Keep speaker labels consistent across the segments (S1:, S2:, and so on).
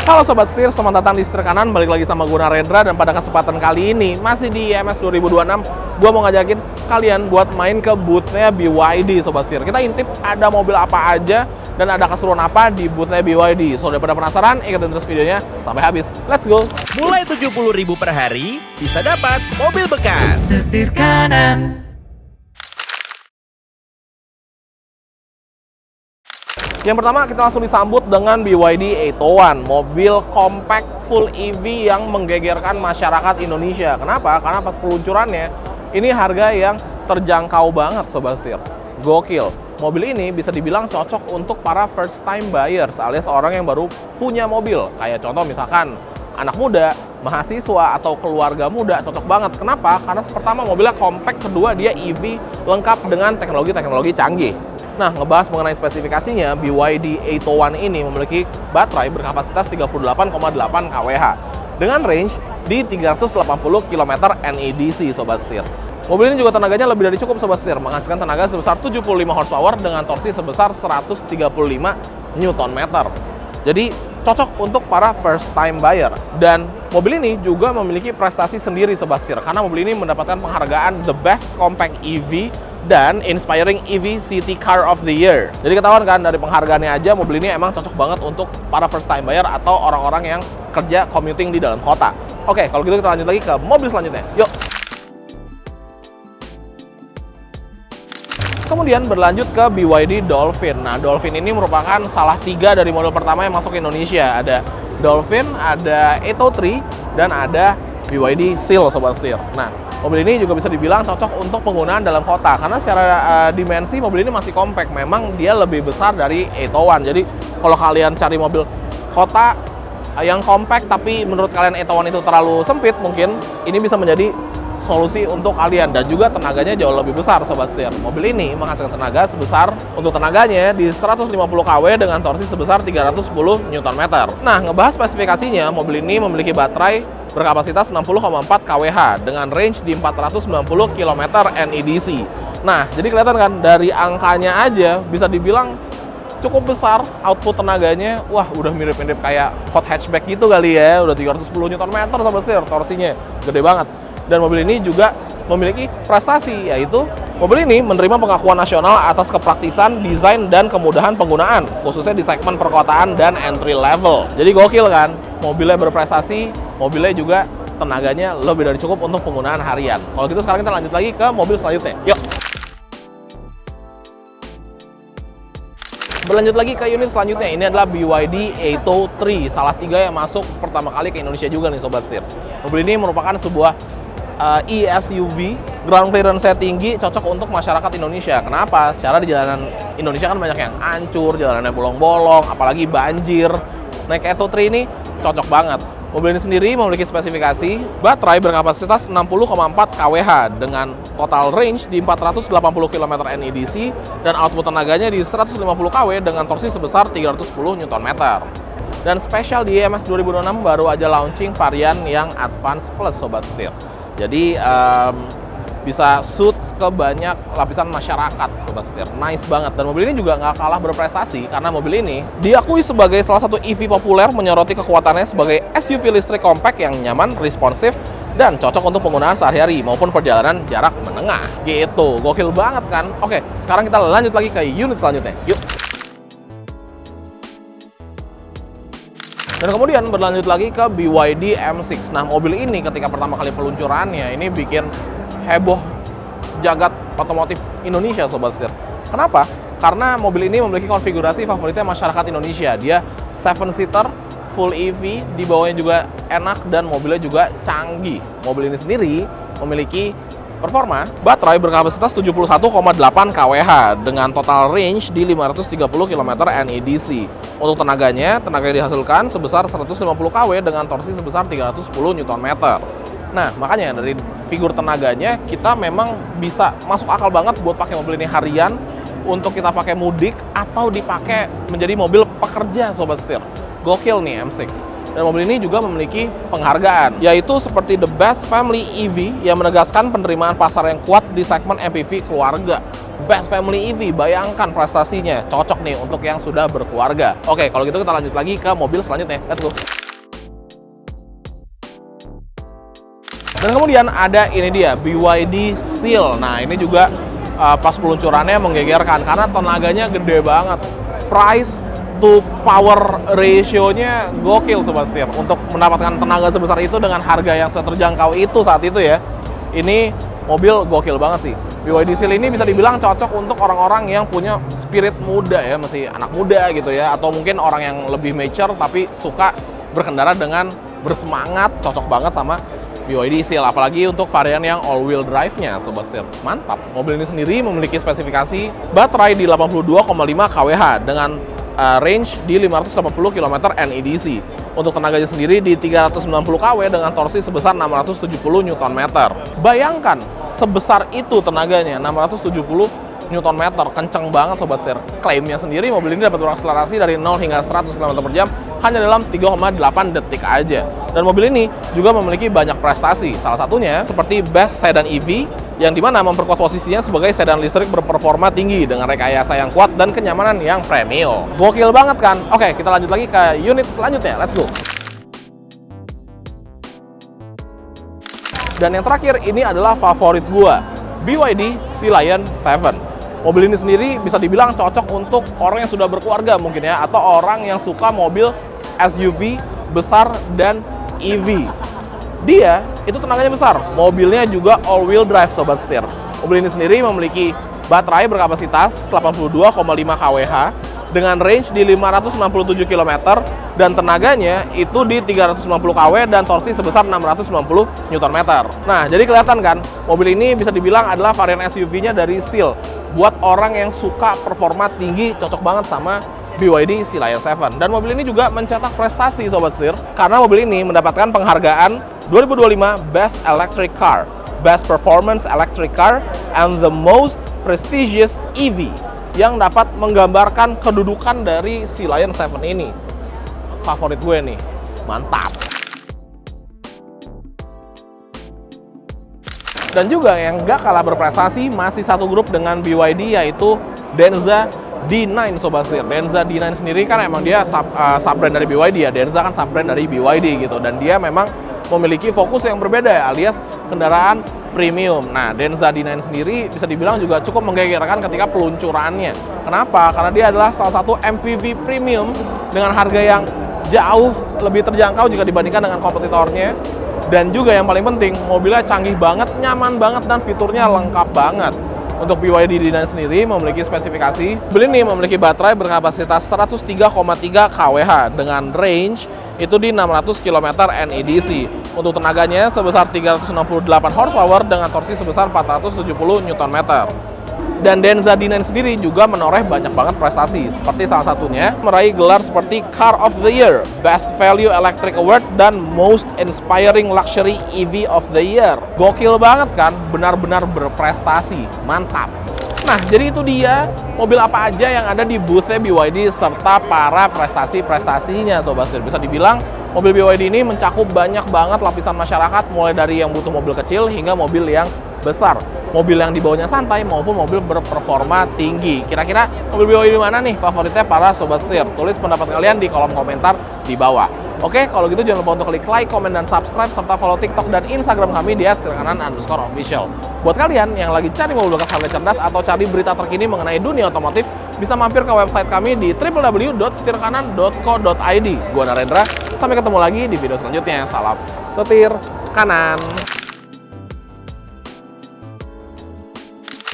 S1: Halo Sobat Setir, selamat datang di setir kanan. Balik lagi sama gue Narendra, dan pada kesempatan kali ini masih di IMS 2026, gue mau ngajakin kalian buat main ke booth-nya BYD Sobat Setir. Kita intip ada mobil apa aja dan ada keseruan apa di booth-nya BYD. So daripada penasaran, ikutin terus videonya sampai habis. Let's go!
S2: Mulai 70.000 per hari, bisa dapat mobil bekas.
S3: Setir kanan.
S1: Yang pertama, kita langsung disambut dengan BYD 801, mobil compact full EV yang menggegerkan masyarakat Indonesia. Kenapa? Karena pas peluncurannya, ini harga yang terjangkau banget Sobat Setir. Gokil. Mobil ini bisa dibilang cocok untuk para first time buyers, alias orang yang baru punya mobil. Kayak contoh misalkan anak muda, mahasiswa, atau keluarga muda, cocok banget. Kenapa? Karena pertama, mobilnya compact, kedua dia EV lengkap dengan teknologi-teknologi canggih. Nah, ngebahas mengenai spesifikasinya, BYD 801 ini memiliki baterai berkapasitas 38,8 kWh dengan range di 380 km NEDC Sobat Setir. Mobil ini juga tenaganya lebih dari cukup Sobat Setir, menghasilkan tenaga sebesar 75 horsepower dengan torsi sebesar 135 Nm. Jadi cocok untuk para first time buyer. Dan mobil ini juga memiliki prestasi sendiri Sobat Setir, karena mobil ini mendapatkan penghargaan The Best Compact EV dan Inspiring EV City Car of the Year. Jadi ketahuan kan dari penghargaannya aja, mobil ini emang cocok banget untuk para first time buyer atau orang-orang yang kerja commuting di dalam kota. Oke, kalau gitu kita lanjut lagi ke mobil selanjutnya. Yuk! Kemudian berlanjut ke BYD Dolphin. Nah, Dolphin ini merupakan salah 3 dari model pertama yang masuk ke Indonesia. Ada Dolphin, ada 803, dan ada BYD Seal Sobat Setir. Nah, mobil ini juga bisa dibilang cocok untuk penggunaan dalam kota, karena secara dimensi mobil ini masih compact. Memang dia lebih besar dari 801. Jadi kalau kalian cari mobil kota yang compact tapi menurut kalian 801 itu terlalu sempit, mungkin ini bisa menjadi solusi untuk kalian, dan juga tenaganya jauh lebih besar Sobat Setir. Mobil ini menghasilkan tenaga sebesar, untuk tenaganya di 150 kW dengan torsi sebesar 310 Nm. Nah, ngebahas spesifikasinya, mobil ini memiliki baterai berkapasitas 60,4 kWh dengan range di 490 km NEDC. Nah, jadi kelihatan kan dari angkanya aja bisa dibilang cukup besar output tenaganya. Wah, udah mirip-mirip kayak hot hatchback gitu kali ya. Udah 310 Nm Sobat Setir, torsinya gede banget. Dan mobil ini juga memiliki prestasi, yaitu mobil ini menerima pengakuan nasional atas kepraktisan, desain, dan kemudahan penggunaan, khususnya di segmen perkotaan dan entry level. Jadi gokil kan? Mobilnya berprestasi, mobilnya juga tenaganya lebih dari cukup untuk penggunaan harian. Kalau gitu sekarang kita lanjut lagi ke mobil selanjutnya. Yuk! Berlanjut lagi ke unit selanjutnya, ini adalah BYD 803, salah 3 yang masuk pertama kali ke Indonesia juga nih Sobat Setir. Mobil ini merupakan sebuah e-SUV, ground clearance-nya tinggi, cocok untuk masyarakat Indonesia. Kenapa? Secara di jalanan Indonesia kan banyak yang hancur, jalanannya bolong-bolong, apalagi banjir. Naik 803 ini cocok banget. Mobil ini sendiri memiliki spesifikasi baterai berkapasitas 60,4 kWh dengan total range di 480 km NEDC dan output tenaganya di 150 kW dengan torsi sebesar 310 Nm. Dan spesial di IMS 2026 baru aja launching varian yang Advance Plus Sobat Setir. Jadi bisa suits ke banyak lapisan masyarakat Sobat Setir. Nice banget. Dan mobil ini juga nggak kalah berprestasi, karena mobil ini diakui sebagai salah satu EV populer, menyoroti kekuatannya sebagai SUV listrik compact yang nyaman, responsif, dan cocok untuk penggunaan sehari-hari maupun perjalanan jarak menengah. Gitu, gokil banget kan? Oke, sekarang kita lanjut lagi ke unit selanjutnya. Yuk! Dan kemudian berlanjut lagi ke BYD M6. Nah, mobil ini ketika pertama kali peluncurannya, ini bikin heboh jagat otomotif Indonesia Sobat Setir. Kenapa? Karena mobil ini memiliki konfigurasi favoritnya masyarakat Indonesia. Dia 7-seater, full EV, di bawahnya juga enak, dan mobilnya juga canggih. Mobil ini sendiri memiliki performa baterai berkapasitas 71,8 kWh dengan total range di 530 km NEDC. Untuk tenaganya dihasilkan sebesar 150 kW dengan torsi sebesar 310 Nm. Nah, makanya dari figur tenaganya kita memang bisa masuk akal banget buat pakai mobil ini harian, untuk kita pakai mudik atau dipakai menjadi mobil pekerja Sobat Setir. Gokil nih M6. Dan mobil ini juga memiliki penghargaan, yaitu seperti The Best Family EV yang menegaskan penerimaan pasar yang kuat di segmen MPV keluarga. Best Family EV, bayangkan prestasinya, cocok nih untuk yang sudah berkeluarga. Oke, kalau gitu kita lanjut lagi ke mobil selanjutnya. Let's go. Dan kemudian ada ini dia, BYD Seal. Nah, ini juga pas peluncurannya menggegerkan karena tenaganya gede banget. Price to power ratio-nya gokil Sobat Setir. Untuk mendapatkan tenaga sebesar itu dengan harga yang seterjangkau itu saat itu ya. Ini mobil gokil banget sih. BYD Seal ini bisa dibilang cocok untuk orang-orang yang punya spirit muda ya, masih anak muda gitu ya, atau mungkin orang yang lebih mature tapi suka berkendara dengan bersemangat, cocok banget sama BYD Seal, apalagi untuk varian yang all-wheel drive-nya, Sobat Setir. Mantap. Mobil ini sendiri memiliki spesifikasi baterai di 82,5 kWh dengan range di 580 km NEDC. Untuk tenaganya sendiri di 390 kW dengan torsi sebesar 670 Nm. Bayangkan, sebesar itu tenaganya, 670 Nm, kenceng banget Sobat Setir. Klaimnya sendiri mobil ini dapat berakselerasi dari 0 hingga 100 km/jam hanya dalam 3,8 detik aja. Dan mobil ini juga memiliki banyak prestasi, salah satunya seperti Best Sedan EV, yang dimana memperkuat posisinya sebagai sedan listrik berperforma tinggi dengan rekayasa yang kuat dan kenyamanan yang premium. Gokil banget kan? Oke, kita lanjut lagi ke unit selanjutnya. Let's go. Dan yang terakhir ini adalah favorit gua, BYD Sea Lion 7. Mobil ini sendiri bisa dibilang cocok untuk orang yang sudah berkeluarga mungkin ya, atau orang yang suka mobil SUV besar dan EV. Dia itu tenaganya besar, mobilnya juga all-wheel drive Sobat Setir. Mobil ini sendiri memiliki baterai berkapasitas 82,5 kWh dengan range di 567 km dan tenaganya itu di 390 kW dan torsi sebesar 690 Nm. Nah, jadi kelihatan kan, mobil ini bisa dibilang adalah varian SUV-nya dari Seal. Buat orang yang suka performa tinggi, cocok banget sama BYD Sea Lion 7. Dan mobil ini juga mencetak prestasi Sobat Setir, karena mobil ini mendapatkan penghargaan 2025 Best Electric Car, Best Performance Electric Car, and the Most Prestigious EV, yang dapat menggambarkan kedudukan dari Sea Lion 7 ini. Favorit gue nih, mantap. Dan juga yang gak kalah berprestasi masih satu grup dengan BYD, yaitu Denza D9 Sobat Setir. Denza D9 sendiri kan emang dia sub-brand dari BYD ya. Denza kan sub-brand dari BYD gitu, dan dia memang memiliki fokus yang berbeda ya, alias kendaraan premium. Nah, Denza D9 sendiri bisa dibilang juga cukup menggegerkan ketika peluncurannya. Kenapa? Karena dia adalah salah satu MPV premium dengan harga yang jauh lebih terjangkau jika dibandingkan dengan kompetitornya. Dan juga yang paling penting, mobilnya canggih banget, nyaman banget, dan fiturnya lengkap banget. Untuk BYD D9 sendiri memiliki spesifikasi, mobil ini memiliki baterai berkapasitas 103,3 kWh dengan range itu di 600 km NEDC. Untuk tenaganya sebesar 368 horsepower dengan torsi sebesar 470 Nm. Dan Denza D9 sendiri juga menoreh banyak banget prestasi, seperti salah satunya meraih gelar seperti Car of the Year, Best Value Electric Award, dan Most Inspiring Luxury EV of the Year. Gokil banget kan? Benar-benar berprestasi. Mantap. Nah, jadi itu dia mobil apa aja yang ada di booth-nya BYD serta para prestasi-prestasinya Sobat Setir. Bisa dibilang mobil BYD ini mencakup banyak banget lapisan masyarakat, mulai dari yang butuh mobil kecil hingga mobil yang besar. Mobil yang dibawanya santai maupun mobil berperforma tinggi. Kira-kira mobil BYD mana nih favoritnya para Sobat Setir? Tulis pendapat kalian di kolom komentar di bawah. Oke, kalau gitu jangan lupa untuk klik like, komen, dan subscribe, serta follow TikTok dan Instagram kami di @setirkanan_official. Buat kalian yang lagi cari mobil bekas harga cerdas atau cari berita terkini mengenai dunia otomotif, bisa mampir ke website kami di www.setirkanan.co.id. Gua Narendra, sampai ketemu lagi di video selanjutnya. Salam setir kanan.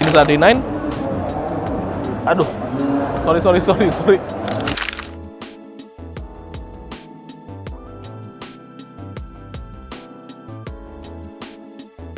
S1: Denza D9. Aduh, sorry.